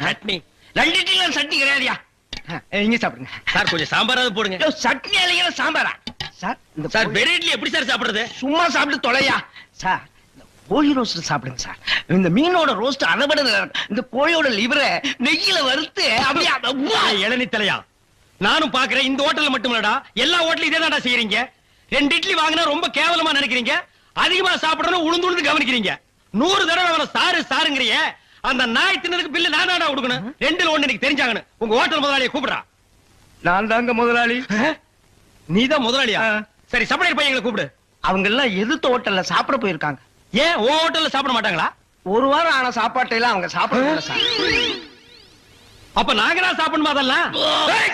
சட்னி ரெண்டு இட்லில சட்னி கிடையாதுயா. இங்க சாப்பிடுங்க சார், கொஞ்சம் சாம்பாராவது போடுங்க. யோ, சட்னி அலைகிற சாம்பாரா சார்? இந்த சார், கோழி- வெறும் இட்லி எப்படி சார் சாப்பிடுறது? சும்மா சாப்பிட்டு தொலையா சார். இந்த கோழி ரோஸ்ட் சாப்பிடுங்க சார். இந்த மீனோட ரோஸ்ட் அதை விட நல்லா இருக்கும். இந்த கோழியோட லிவரை நெய்யில வறுத்து அப்படியே இளநி தலையா, நானும் பாக்குறேன். இந்த ஹோட்டல்ல மட்டும் இல்லடா, எல்லா ஹோட்டலும் இதே தான்டா செய்யறீங்க. 2 இட்லி வாங்கினா ரொம்ப கேவலமா நினைக்கிறீங்க. அதிகமா சாப்பிடணும் உளுந்து உளுந்து கவனிக்கிறீங்க. 100 தடவை அவன சாரு சாருங்கறிய. அந்த நாய் தின்னதுக்கு பில்லு நானாடா கொடுக்கணும். 2ல 1 எனக்கு தெரிஞ்சாகணும். உங்க ஹோட்டல் முதலாளியை கூப்பிடுறா. நான் தாங்க முதலாளி. நீதான் முதலாளியா? சரி, சப்ளையர் பையங்களை கூப்பிடு. அவங்க எல்லாம் எதிர்த்த ஹோட்டல்ல சாப்பிட போயிருக்காங்க. ஏன் உன் ஹோட்டல்ல சாப்பிட மாட்டாங்களா? ஒரு வாரம் ஆன சாப்பாட்டை எல்லாம் அவங்க சாப்பிடல சார். அப்ப நாங்க தான் சாப்பிடணுமா அதெல்லாம்? ஏய்!